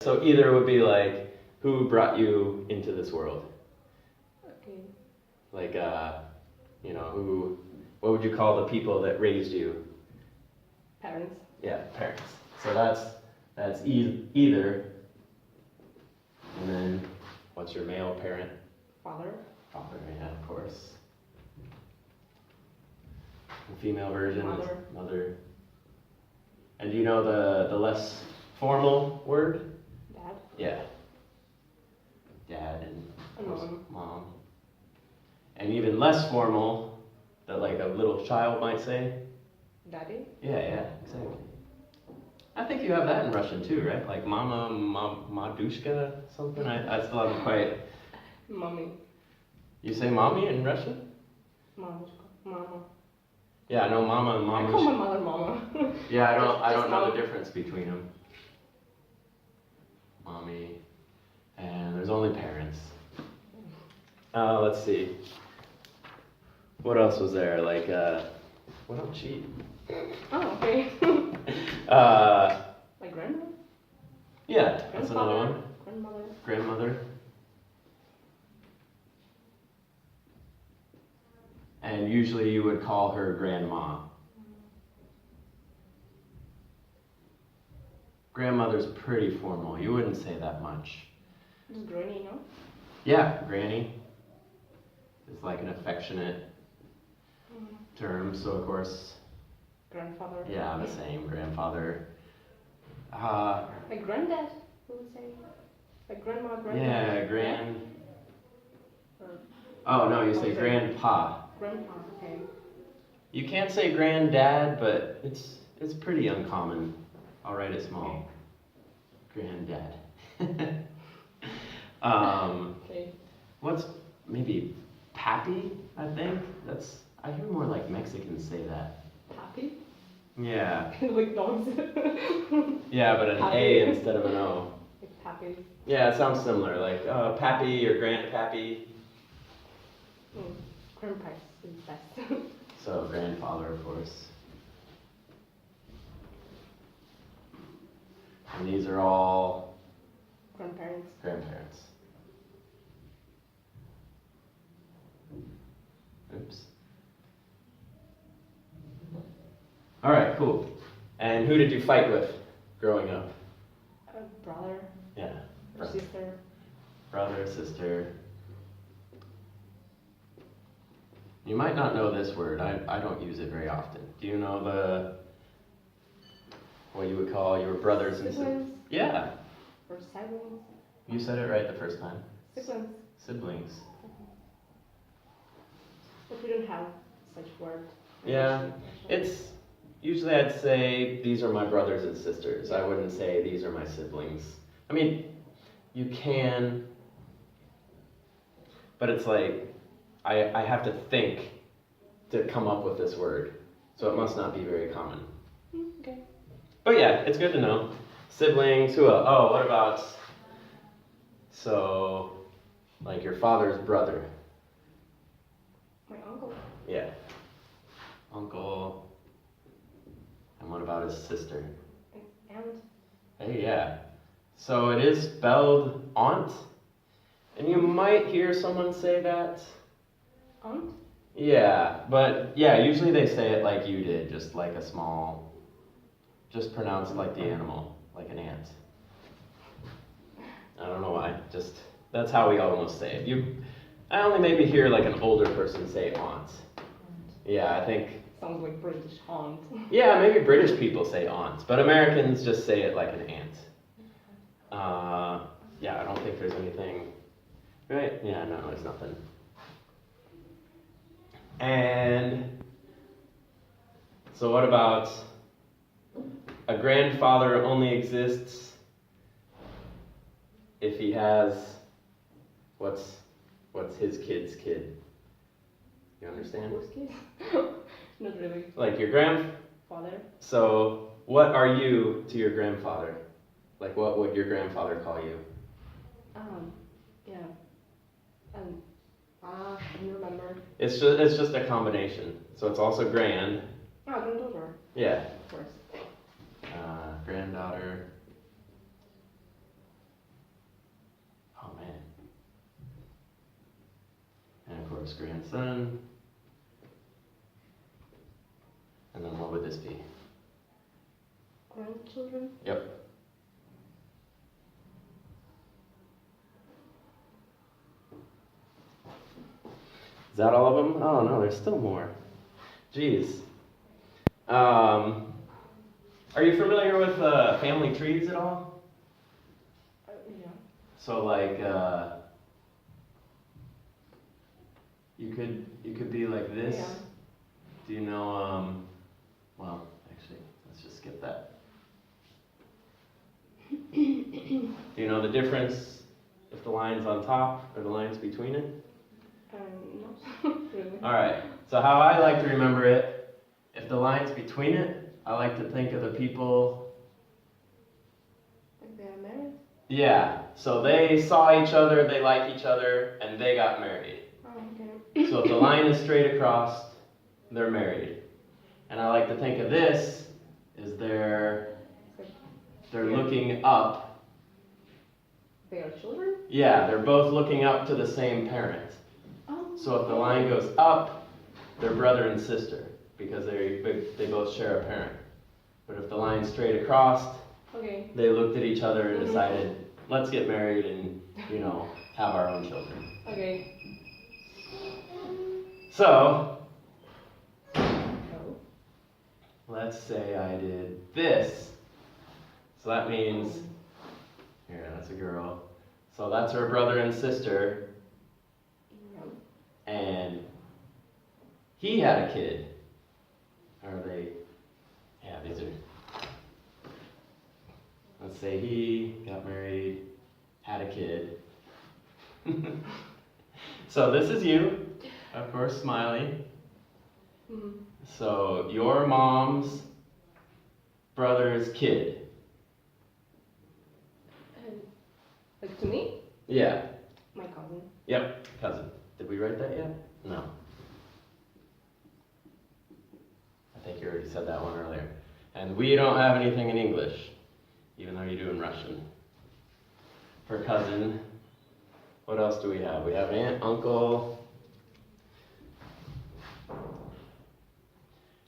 So either would be like, who brought you into this world? Okay. Like, what would you call the people that raised you? Parents. Yeah, parents. So that's either. And then, what's your male parent? Father. Father, yeah, of course. The female version Mother. is mother. And do you know the less formal word? Dad. Yeah. Dad and Mom. mom. And even less formal, that like a little child might say. Daddy. Yeah, exactly. I think you have that in Russian too, right? Like mama, madushka, something. I still haven't quite. Mommy. You say mommy in Russian? Mama. Yeah, I know mama and I call my mamushka. mother mama. Yeah, I don't know mom. the difference between them. Mommy, and there's only parents. Let's see. What else was there? Like, well, don't cheat. Oh, okay. My grandma. Yeah, that's another one. Grandmother. Grandmother. And usually you would call her grandma. Grandmother's pretty formal. You wouldn't say that much. Just granny, no? Yeah, granny. It's like an affectionate term, so of course. Grandfather. Yeah, the same. Grandfather. My granddad, who would say? My grandma, granddad. Yeah, Oh no, you say grandpa. Grandpa, okay. You can't say granddad, but it's pretty uncommon. I'll write it small. Okay. Granddad. Okay. What's maybe pappy? I think I hear more like Mexicans say that. Pappy? Yeah. Like dogs. Yeah, but an Pappy. A instead of an O. Like pappy. Yeah, it sounds similar, like pappy or grandpappy. Grandpa is best. So grandfather, of course. And these are all Grandparents. grandparents. Oops. All right, cool. And who did you fight with growing up? A brother. Yeah. Or sister. Brother, sister. You might not know this word. I don't use it very often. Do you know what you would call your brothers and sisters? Siblings. Yeah. Or siblings. You said it right the first time. Siblings. Siblings. But we don't have such word. Yeah. It's usually I'd say these are my brothers and sisters. I wouldn't say these are my siblings. I mean, you can, but it's like I have to think to come up with this word. So it must not be very common. Okay. But yeah, it's good to know. Siblings, who else? Oh, what about, so, like your father's brother? My uncle. Yeah. Uncle. And what about his sister? Aunt. Hey, yeah. So it is spelled aunt. And you might hear someone say that. Aunt? Yeah, but yeah, usually they say it like you did, just like a small, just pronounced like the animal, like an ant. I don't know why, just, that's how we almost say it. I only maybe hear like an older person say aunt. Yeah, I think. Sounds like British aunt. Yeah, maybe British people say aunt, but Americans just say it like an aunt. Yeah, I don't think there's anything, right? Yeah, no, there's nothing. And so what about a grandfather only exists if he has what's his kid's kid? You understand? Who's kid? Not really. Like your Father. So what are you to your grandfather? Like what would your grandfather call you? Yeah. I don't remember. It's just a combination. So it's also grand. Granddaughter. Yeah. Of course. Granddaughter. course, grandson. And then what would this be? Grandchildren. Yep. Is that all of them? Oh no, there's still more. Jeez. Are you familiar with family trees at all? Yeah. So like, you could be like this. Yeah. Do you know? Well, actually, let's just skip that. Do you know the difference if the line's on top or the line's between it? No, really. All right. So how I like to remember it, if the line's between it, I like to think of the people. Like they are married? Yeah. So they saw each other, they like each other, and they got married. Oh, okay. So if the line is straight across, they're married. And I like to think of this as they're looking up. They are children? Yeah, they're both looking up to the same parent. Oh. So if the line goes up, they're brother and sister because they both share a parent. But if the line's straight across, okay, they looked at each other and decided, let's get married and, have our own children. okay. So, Oh. let's say I did this. So that means, here, that's a girl. So that's her brother and sister, Yeah. and he had a kid. Yeah, these are, let's say he got married, had a kid. So this is you, of course, Smiley. Mm-hmm. So your mom's brother's kid. Like to me? Yeah. My cousin. Yep, cousin. Did we write that yet? No. I think you already said that one earlier. And we don't have anything in English, even though you do in Russian. For cousin, what else do we have? We have aunt, uncle.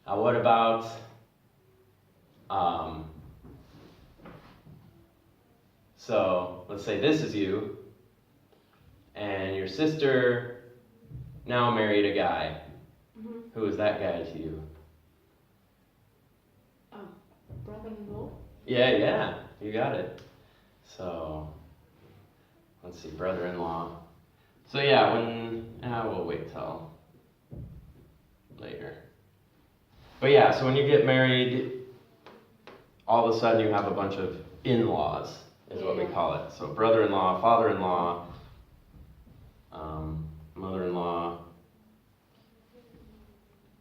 What about, so let's say this is you, and your sister now married a guy. Mm-hmm. Who is that guy to you? Brother-in-law. Yeah, you got it. So, let's see, brother-in-law. So yeah, we'll wait till later. But yeah, so when you get married, all of a sudden you have a bunch of in-laws, is what we call it. So brother-in-law, father-in-law, mother-in-law,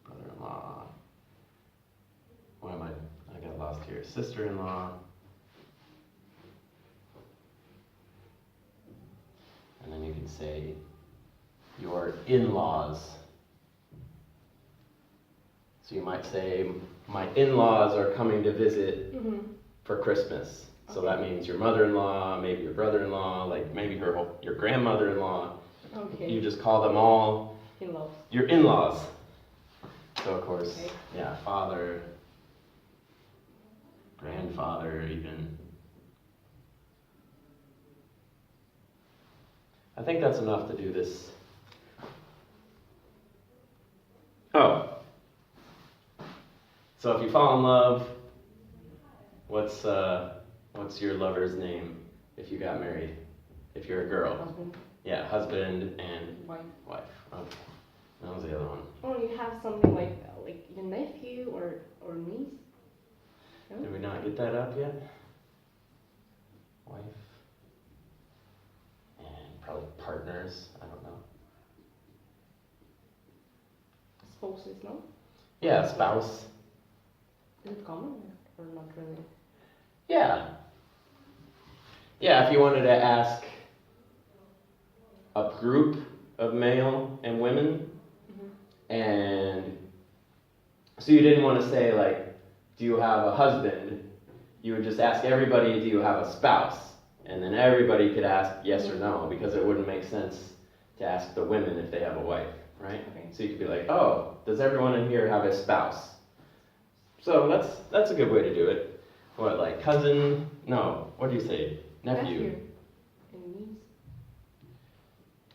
brother-in-law, I got lost here, sister-in-law, and then you can say your in-laws. So you might say, my in-laws are coming to visit for Christmas. So that means your mother-in-law, maybe your brother-in-law, like maybe your grandmother-in-law. Okay. You just call them all In-laws. your in-laws. So of course, Okay. yeah, father, grandfather even. I think that's enough to do this. Oh. So if you fall in love, what's your lover's name if you got married? If you're a girl? Husband. Yeah, husband and Wife. Okay. That was the other one. Or you have something like your nephew or niece. No? Did we not get that up yet? Wife. And probably partners. I don't know. Spouses, no? Yeah, spouse. Is it common or not really? Yeah. Yeah, if you wanted to ask a group of male and women, and so you didn't want to say like, do you have a husband? You would just ask everybody, do you have a spouse? And then everybody could ask yes or no, because it wouldn't make sense to ask the women if they have a wife. right? Okay. So you could be like, oh, does everyone in here have a spouse? So that's a good way to do it. What, like cousin? No, what do you say? Nephew. And niece.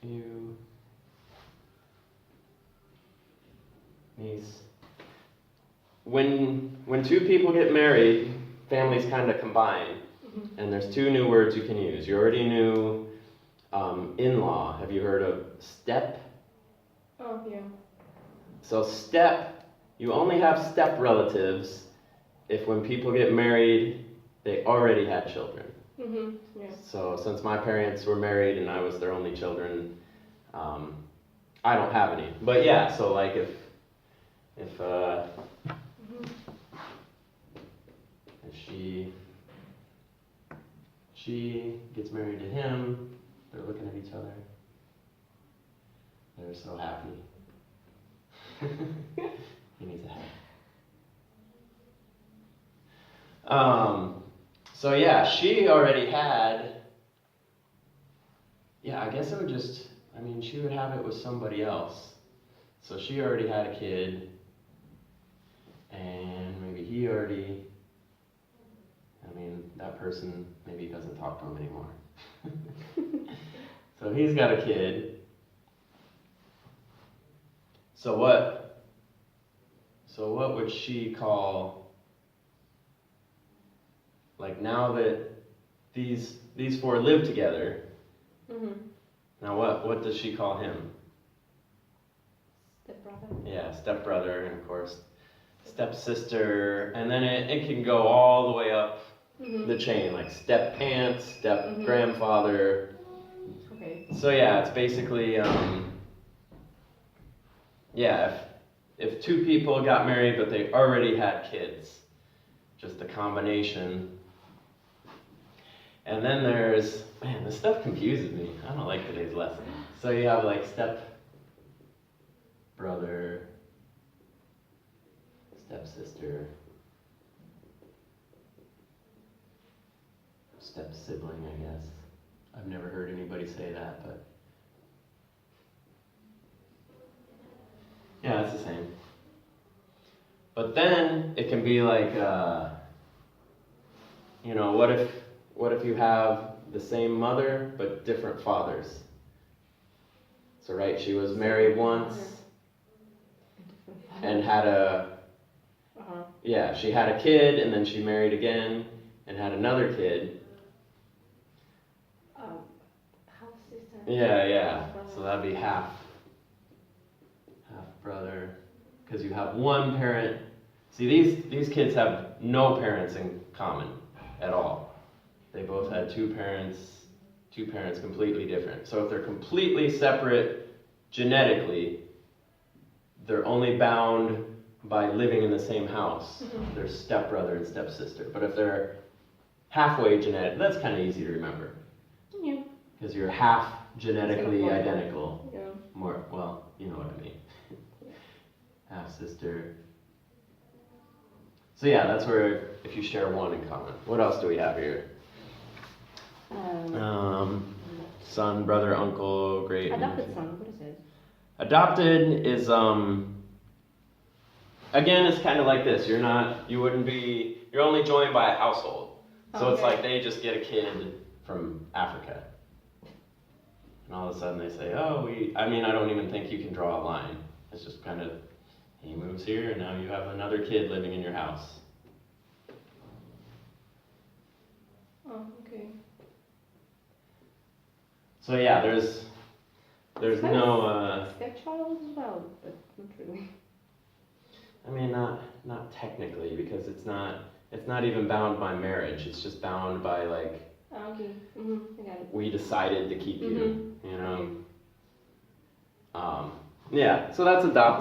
You. Niece. When two people get married, families kind of combine, and there's two new words you can use. You already knew in-law. Have you heard of step? Oh, yeah. So step, you only have step relatives if when people get married, they already had children. Yeah. So since my parents were married and I was their only children, I don't have any. But yeah, so like if she gets married to him, they're looking at each other. They're so happy. He needs a hat. So yeah, she already had, I guess it would just, she would have it with somebody else. So she already had a kid, and maybe he already, that person maybe doesn't talk to him anymore. So he's got a kid. So what would she call, like now that these four live together, now what does she call him? Stepbrother. Yeah, stepbrother, and of course stepsister, and then it can go all the way up the chain, like step aunt, step grandfather. Okay. So yeah, it's basically if two people got married but they already had kids, just a combination. And then there's, this stuff confuses me. I don't like today's lesson. So you have like step brother, stepsister, step sibling, I guess. I've never heard anybody say that, but yeah, it's the same. But then it can be like, what if you have the same mother but different fathers? So right, she was married once and had she had a kid, and then she married again and had another kid. Half sister. Yeah. So that'd be half brother, because you have one parent. See, these kids have no parents in common at all. They both had two parents completely different. So if they're completely separate genetically, they're only bound by living in the same house. They're stepbrother and stepsister. But if they're halfway genetic, that's kind of easy to remember. Yeah. Because you're half genetically identical. Yeah. More, well, you know what I mean. Half sister. So yeah, that's where if you share one in common. What else do we have here? Son, brother, uncle, great. Adopted son. What is it? Adopted is again, it's kind of like this. You're only joined by a household. So it's like they just get a kid from Africa. And all of a sudden they say, I don't even think you can draw a line. It's just kind of, he moves here and now you have another kid living in your house. Oh, okay. So yeah, there's no stepchild as well, but not really. Not technically, because it's not even bound by marriage. It's just bound by like, okay. I got it. we decided to keep you, you know. Okay. Yeah, so that's adopted.